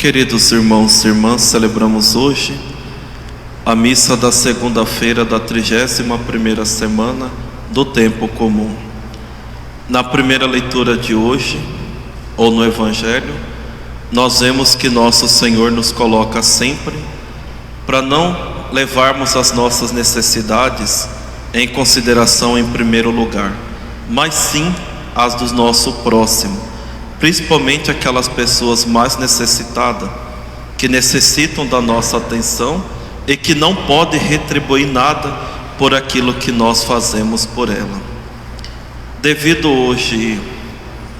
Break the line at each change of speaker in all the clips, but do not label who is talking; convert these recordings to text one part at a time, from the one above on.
Queridos irmãos e irmãs, celebramos hoje a missa da segunda-feira da 31ª semana do tempo comum. Na primeira leitura de hoje, ou no Evangelho, nós vemos que nosso Senhor nos coloca sempre para não levarmos as nossas necessidades em consideração em primeiro lugar, mas sim as do nosso próximo, principalmente aquelas pessoas mais necessitadas, que necessitam da nossa atenção e que não podem retribuir nada por aquilo que nós fazemos por ela. Devido hoje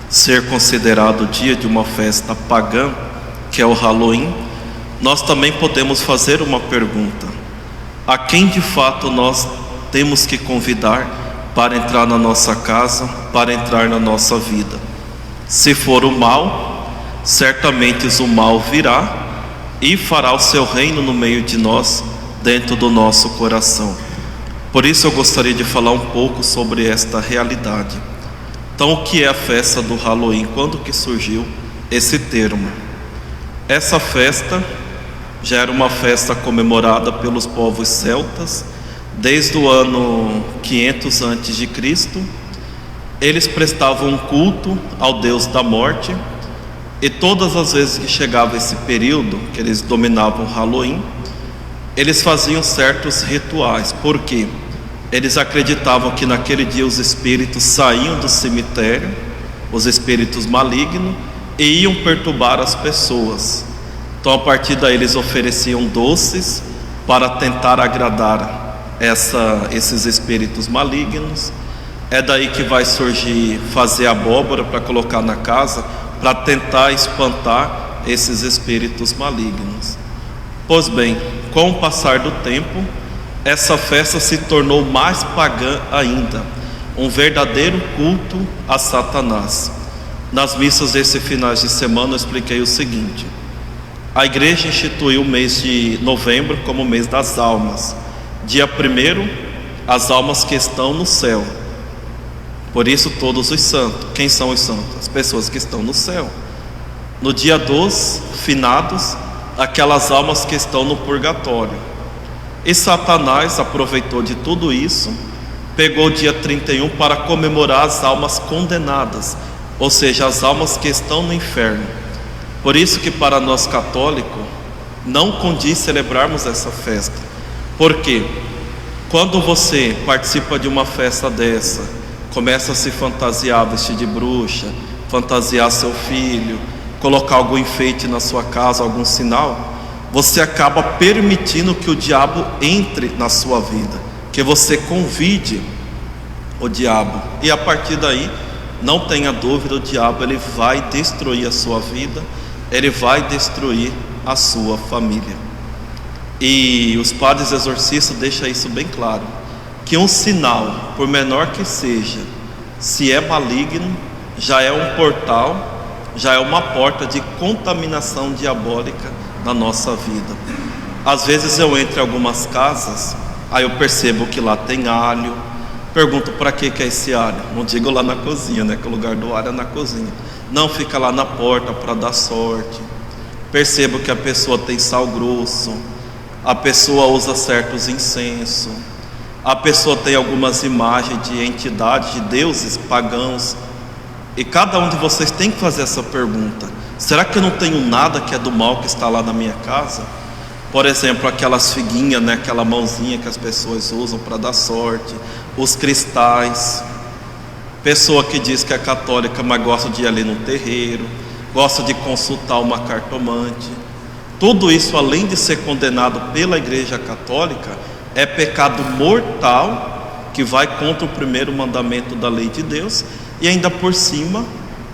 ser considerado o dia de uma festa pagã, que é o Halloween, nós também podemos fazer uma pergunta: a quem de fato nós temos que convidar para entrar na nossa casa, para entrar na nossa vida? Se for o mal, certamente o mal virá e fará o seu reino no meio de nós, dentro do nosso coração. Por isso eu gostaria de falar um pouco sobre esta realidade. Então, o que é a festa do Halloween? Quando que surgiu esse termo? Essa festa já era uma festa comemorada pelos povos celtas desde o ano 500 a.C. Eles prestavam um culto ao Deus da morte, e todas as vezes que chegava esse período, que eles dominavam o Halloween, eles faziam certos rituais. Por quê? Eles acreditavam que naquele dia os espíritos saíam do cemitério, os espíritos malignos, e iam perturbar as pessoas. Então, a partir daí eles ofereciam doces para tentar agradar esses espíritos malignos. É daí que vai surgir fazer abóbora para colocar na casa, para tentar espantar esses espíritos malignos. Pois bem, com o passar do tempo, essa festa se tornou mais pagã ainda, um verdadeiro culto a Satanás. Nas missas desse final de semana eu expliquei o seguinte: a igreja instituiu o mês de novembro como o mês das almas. Dia 1º, as almas que estão no céu. Por isso todos os santos. Quem são os santos? As pessoas que estão no céu. No dia 2, finados, aquelas almas que estão no purgatório. E Satanás aproveitou de tudo isso, pegou o dia 31 para comemorar as almas condenadas, ou seja, as almas que estão no inferno. Por isso que para nós católicos não condiz celebrarmos essa festa. Por quê? Quando você participa de uma festa dessa, começa a se fantasiar, vestir de bruxa, fantasiar seu filho, colocar algum enfeite na sua casa, algum sinal, você acaba permitindo que o diabo entre na sua vida, que você convide o diabo. E a partir daí, não tenha dúvida, o diabo ele vai destruir a sua vida, ele vai destruir a sua família. E os padres exorcistas deixam isso bem claro, que um sinal, por menor que seja, se é maligno, já é um portal, já é uma porta de contaminação diabólica na nossa vida. Às vezes eu entro em algumas casas, aí eu percebo que lá tem alho, pergunto para que é esse alho? Não digo lá na cozinha, né? Que o lugar do alho é na cozinha. Não, fica lá na porta para dar sorte. Percebo que a pessoa tem sal grosso, a pessoa usa certos incensos, a pessoa tem algumas imagens de entidades, de deuses pagãos. E cada um de vocês tem que fazer essa pergunta: será que eu não tenho nada que é do mal que está lá na minha casa? Por exemplo, aquelas figuinhas, né? Aquela mãozinha que as pessoas usam para dar sorte, os cristais. Pessoa que diz que é católica, mas gosta de ir ali no terreiro, gosta de consultar uma cartomante. Tudo isso, além de ser condenado pela Igreja Católica, é pecado mortal, que vai contra o primeiro mandamento da lei de Deus, e ainda por cima,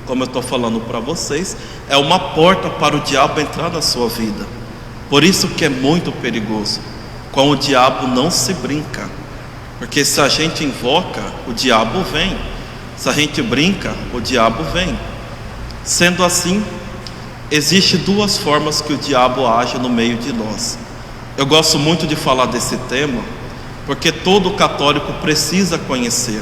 como eu estou falando para vocês, é uma porta para o diabo entrar na sua vida. Por isso que é muito perigoso. Com o diabo não se brinca, porque se a gente invoca, o diabo vem. Se a gente brinca, o diabo vem. Sendo assim, existem duas formas que o diabo age no meio de nós. Eu gosto muito de falar desse tema, porque todo católico precisa conhecer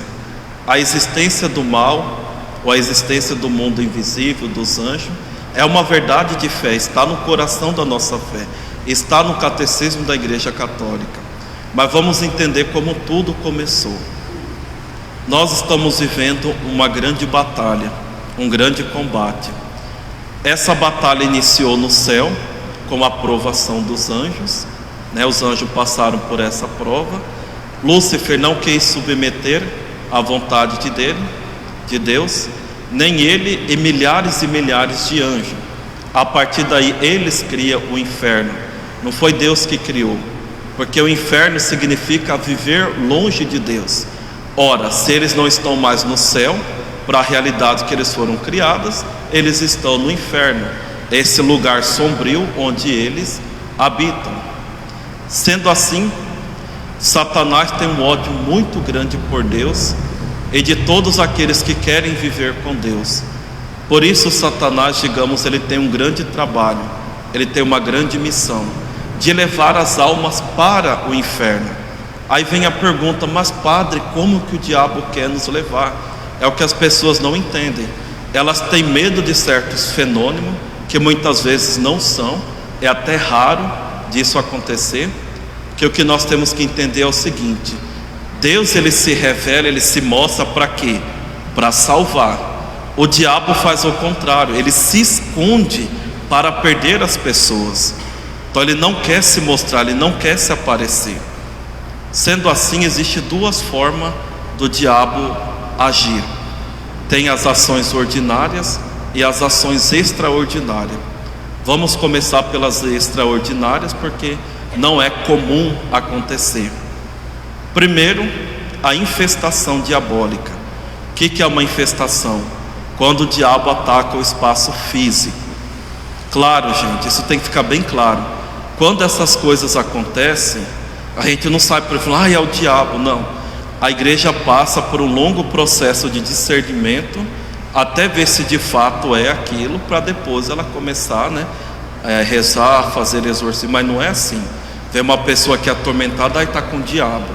a existência do mal, ou a existência do mundo invisível, dos anjos, É uma verdade de fé, está no coração da nossa fé, está no catecismo da Igreja Católica. Mas vamos entender como tudo começou. Nós estamos vivendo uma grande batalha, um grande combate. Essa batalha iniciou no céu, com a aprovação dos anjos, né? Os anjos passaram por essa prova. Lúcifer não quis submeter à vontade de Deus, nem ele e milhares de anjos. A partir daí eles criam o inferno. Não foi Deus que criou, porque o inferno significa viver longe de Deus. Ora, se eles não estão mais no céu, para a realidade que eles foram criados, eles estão no inferno, esse lugar sombrio onde eles habitam. Sendo assim, Satanás tem um ódio muito grande por Deus e de todos aqueles que querem viver com Deus. Por isso Satanás, digamos, ele tem um grande trabalho, ele tem uma grande missão de levar as almas para o inferno. Aí vem a pergunta: mas padre, como que o diabo quer nos levar? É o que as pessoas não entendem. Elas têm medo de certos fenômenos que muitas vezes não são, é até raro disso acontecer. Que o que nós temos que entender é o seguinte: Deus, ele se revela, ele se mostra para quê? Para salvar. O diabo faz o contrário, ele se esconde para perder as pessoas. Então ele não quer se mostrar, ele não quer se aparecer. Sendo assim, existe duas formas do diabo agir. Tem as ações ordinárias e as ações extraordinárias. Vamos começar pelas extraordinárias, porque não é comum acontecer. Primeiro, a infestação diabólica. O que é uma infestação? Quando o diabo ataca o espaço físico. Claro, gente, isso tem que ficar bem claro. Quando essas coisas acontecem, a gente não sabe por falar, é o diabo. Não. A igreja passa por um longo processo de discernimento até ver se de fato é aquilo, para depois ela começar, rezar, fazer exorcismo. Mas não é assim. Vem uma pessoa que é atormentada, aí está com o diabo.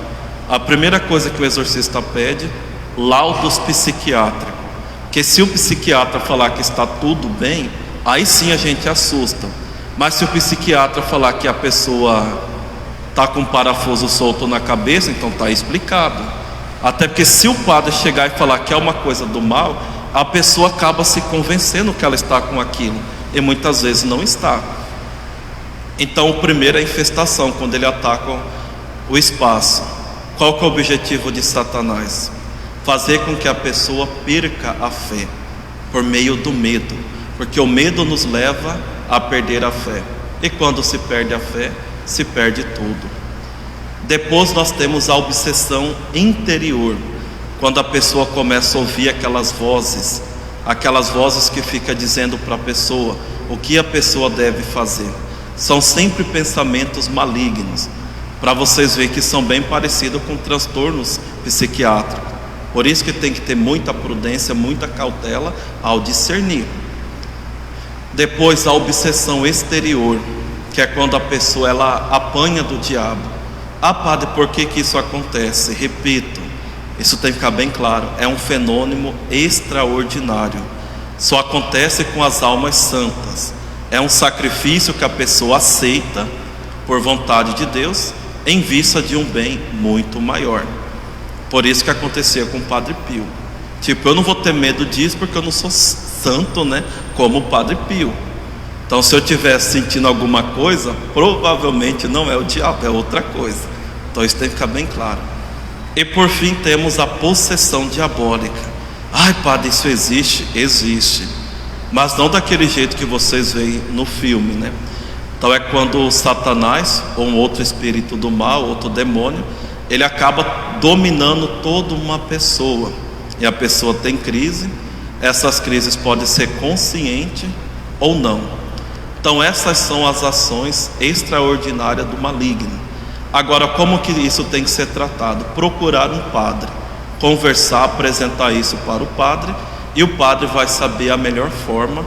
A primeira coisa que o exorcista pede, laudos psiquiátricos. Porque se o psiquiatra falar que está tudo bem, aí sim a gente assusta. Mas se o psiquiatra falar que a pessoa está com um parafuso solto na cabeça, então está explicado. Até porque se o padre chegar e falar que é uma coisa do mal, a pessoa acaba se convencendo que ela está com aquilo, e muitas vezes não está. Então o primeiro é a infestação, quando ele ataca o espaço. Qual que é o objetivo de Satanás? Fazer com que a pessoa perca a fé, por meio do medo, porque o medo nos leva a perder a fé, e quando se perde a fé, se perde tudo. Depois nós temos a obsessão interior, quando a pessoa começa a ouvir aquelas vozes que ficam dizendo para a pessoa o que a pessoa deve fazer. São sempre pensamentos malignos, para vocês verem que são bem parecidos com transtornos psiquiátricos. Por isso que tem que ter muita prudência, muita cautela ao discernir. Depois a obsessão exterior, que é quando a pessoa ela apanha do diabo. Ah, padre, por que isso acontece? Repito, isso tem que ficar bem claro, é um fenômeno extraordinário. Só acontece com as almas santas. É um sacrifício que a pessoa aceita por vontade de Deus, em vista de um bem muito maior. Por isso que acontecia com o Padre Pio. Tipo, eu não vou ter medo disso porque eu não sou santo, como o Padre Pio. Então se eu estivesse sentindo alguma coisa, provavelmente não é o diabo, é outra coisa. Então isso tem que ficar bem claro. E por fim temos a possessão diabólica. Ai, padre, isso existe? Existe, mas não daquele jeito que vocês veem no filme, Então é quando Satanás, ou um outro espírito do mal, outro demônio, ele acaba dominando toda uma pessoa, e a pessoa tem crise. Essas crises podem ser conscientes ou não. Então essas são as ações extraordinárias do maligno. Agora, como que isso tem que ser tratado? Procurar um padre, conversar, apresentar isso para o padre, e o padre vai saber a melhor forma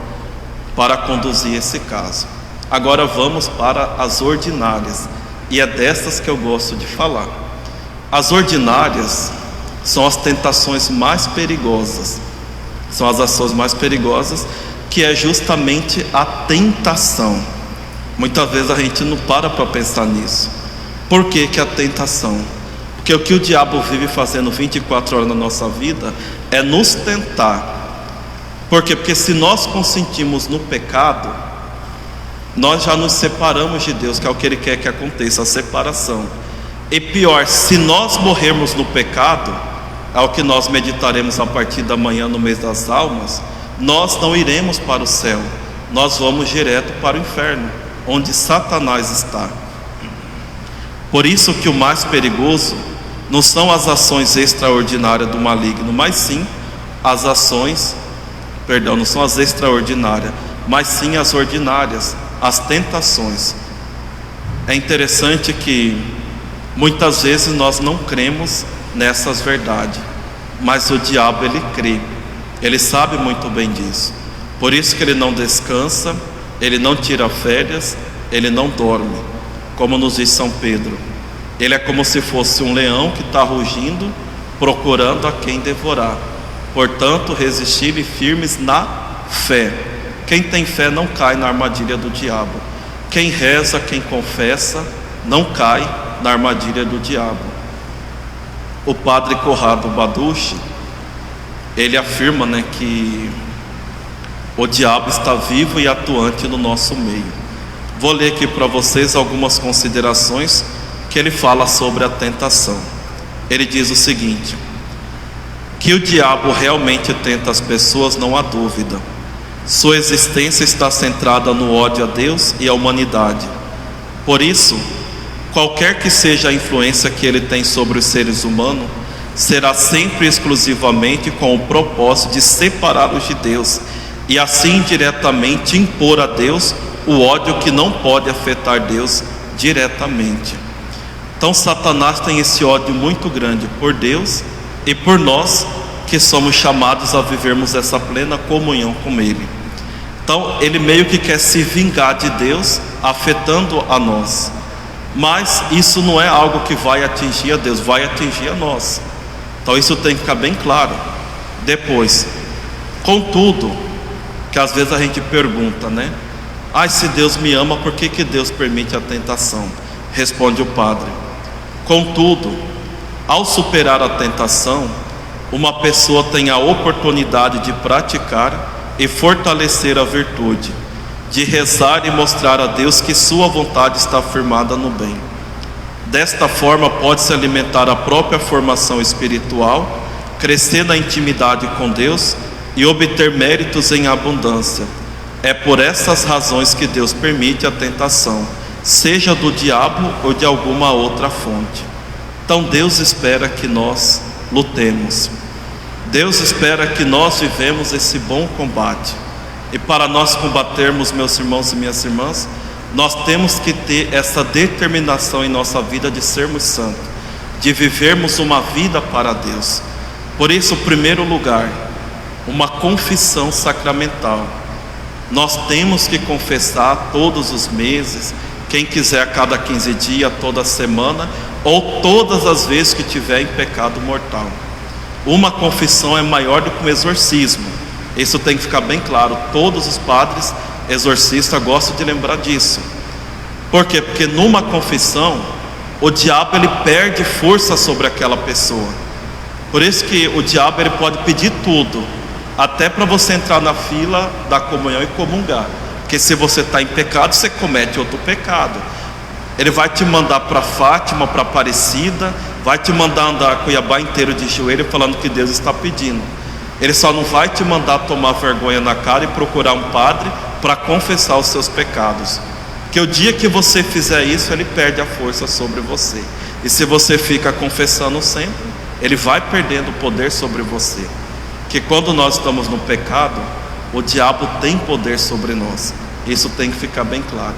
para conduzir esse caso. Agora vamos para as ordinárias, e é dessas que eu gosto de falar. As ordinárias são as tentações mais perigosas, são as ações mais perigosas, que é justamente a tentação. Muitas vezes a gente não para pensar nisso. Por que que a tentação? Porque o que o diabo vive fazendo 24 horas na nossa vida é nos tentar. Por quê? Porque se nós consentimos no pecado, nós já nos separamos de Deus, que é o que Ele quer que aconteça, a separação. E pior, se nós morrermos no pecado, é o que nós meditaremos a partir da manhã no mês das almas, nós não iremos para o céu, nós vamos direto para o inferno, onde Satanás está. Por isso que o mais perigoso não são as ações extraordinárias do maligno, mas sim as ações, não são as extraordinárias, mas sim as ordinárias, as tentações. É interessante que muitas vezes nós não cremos nessas verdades, mas o diabo ele crê, ele sabe muito bem disso. Por isso que ele não descansa, ele não tira férias, ele não dorme, como nos diz São Pedro. Ele é como se fosse um leão que está rugindo, procurando a quem devorar. Portanto, resistir firmes na fé. Quem tem fé não cai na armadilha do diabo. Quem reza, quem confessa, não cai na armadilha do diabo. O padre Corrado Baduchi, ele afirma, que o diabo está vivo e atuante no nosso meio. Vou ler aqui para vocês algumas considerações que ele fala sobre a tentação. Ele diz o seguinte: que o diabo realmente tenta as pessoas, não há dúvida. Sua existência está centrada no ódio a Deus e à humanidade. Por isso, qualquer que seja a influência que ele tem sobre os seres humanos, será sempre exclusivamente com o propósito de separá-los de Deus e assim diretamente impor a Deus o ódio que não pode afetar Deus diretamente. Então Satanás tem esse ódio muito grande por Deus e por nós, que somos chamados a vivermos essa plena comunhão com Ele. Então ele meio que quer se vingar de Deus, afetando a nós. Mas isso não é algo que vai atingir a Deus, vai atingir a nós. Então isso tem que ficar bem claro. Depois, contudo, que às vezes a gente pergunta, se Deus me ama, por que Deus permite a tentação? Responde o padre: contudo, ao superar a tentação, uma pessoa tem a oportunidade de praticar e fortalecer a virtude, de rezar e mostrar a Deus que sua vontade está firmada no bem. Desta forma pode-se alimentar a própria formação espiritual, crescer na intimidade com Deus e obter méritos em abundância. É por essas razões que Deus permite a tentação, seja do diabo ou de alguma outra fonte. Então Deus espera que nós lutemos. Deus espera que nós vivemos esse bom combate. E para nós combatermos, meus irmãos e minhas irmãs, nós temos que ter essa determinação em nossa vida de sermos santos, de vivermos uma vida para Deus. Por isso, em primeiro lugar, uma confissão sacramental. Nós temos que confessar todos os meses, quem quiser a cada 15 dias, toda semana, ou todas as vezes que tiver em pecado mortal. Uma confissão é maior do que um exorcismo. Isso tem que ficar bem claro. Todos os padres exorcistas gostam de lembrar disso. Por quê? Porque numa confissão, o diabo ele perde força sobre aquela pessoa. Por isso que o diabo ele pode pedir tudo, até para você entrar na fila da comunhão e comungar. Porque se você está em pecado, você comete outro pecado. Ele vai te mandar para Fátima, para Aparecida, vai te mandar andar Cuiabá inteiro de joelho falando que Deus está pedindo. Ele só não vai te mandar tomar vergonha na cara e procurar um padre para confessar os seus pecados. Porque o dia que você fizer isso, ele perde a força sobre você. E se você fica confessando sempre, ele vai perdendo o poder sobre você. Que quando nós estamos no pecado, o diabo tem poder sobre nós. Isso tem que ficar bem claro.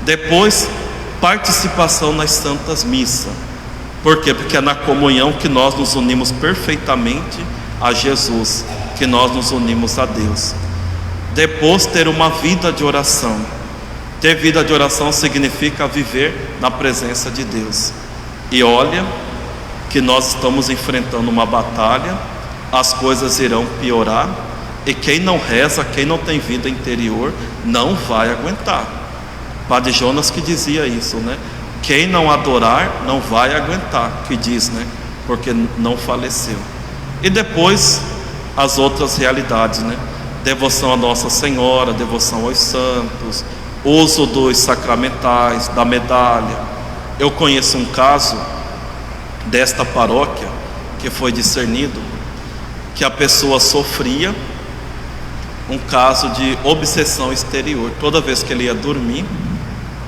Depois, participação nas santas missas. Por quê? Porque é na comunhão que nós nos unimos perfeitamente a Jesus, que nós nos unimos a Deus. Depois, ter uma vida de oração. Ter vida de oração significa viver na presença de Deus. E olha que nós estamos enfrentando uma batalha, as coisas irão piorar, E quem não reza, quem não tem vida interior, não vai aguentar. Padre Jonas que dizia isso, né? Quem não adorar, não vai aguentar, que diz, né? Porque não faleceu. E depois, as outras realidades, né? Devoção a Nossa Senhora, devoção aos santos, uso dos sacramentais, da medalha. Eu conheço um caso desta paróquia que foi discernido que a pessoa sofria um caso de obsessão exterior. Toda vez que ele ia dormir,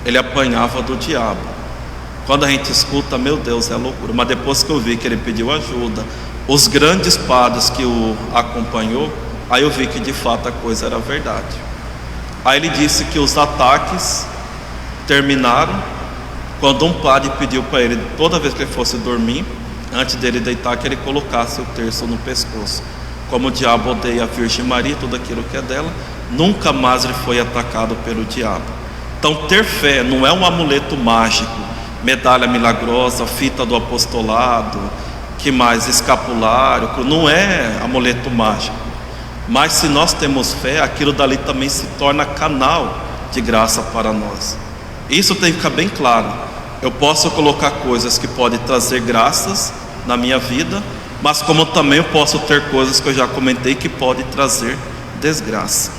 ele apanhava do diabo. Quando a gente escuta, meu Deus, é loucura. Mas depois que eu vi que ele pediu ajuda, os grandes padres que o acompanhou, aí eu vi que de fato a coisa era verdade. Aí ele disse que os ataques terminaram quando um padre pediu para ele, toda vez que ele fosse dormir, antes dele deitar, que ele colocasse o terço no pescoço. Como o diabo odeia a Virgem Maria, tudo aquilo que é dela, nunca mais ele foi atacado pelo diabo. Então ter fé não é um amuleto mágico, medalha milagrosa, fita do apostolado, que mais, escapulário, não é amuleto mágico. Mas se nós temos fé, aquilo dali também se torna canal de graça para nós. Isso tem que ficar bem claro. Eu posso colocar coisas que podem trazer graças na minha vida, mas como também eu posso ter coisas que eu já comentei que podem trazer desgraça.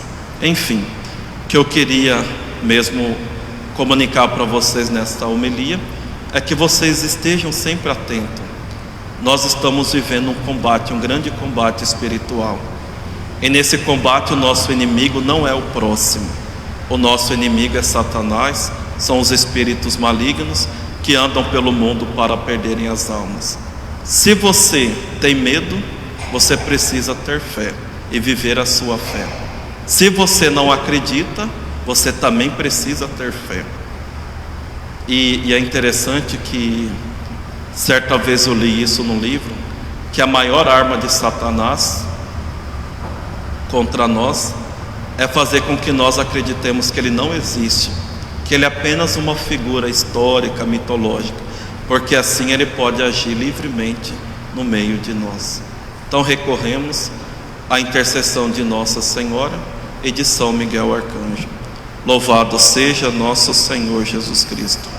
Enfim, o que eu queria mesmo comunicar para vocês nesta homilia é que vocês estejam sempre atentos. Nós estamos vivendo um combate, um grande combate espiritual. E nesse combate o nosso inimigo não é o próximo. O nosso inimigo é Satanás, são os espíritos malignos que andam pelo mundo para perderem as almas. Se você tem medo, você precisa ter fé e viver a sua fé. Se você não acredita, você também precisa ter fé. E é interessante que certa vez eu li isso num livro, que a maior arma de Satanás contra nós é fazer com que nós acreditemos que ele não existe, que ele é apenas uma figura histórica, mitológica, porque assim ele pode agir livremente no meio de nós. Então recorremos à intercessão de Nossa Senhora e de São Miguel Arcanjo. Louvado seja nosso Senhor Jesus Cristo.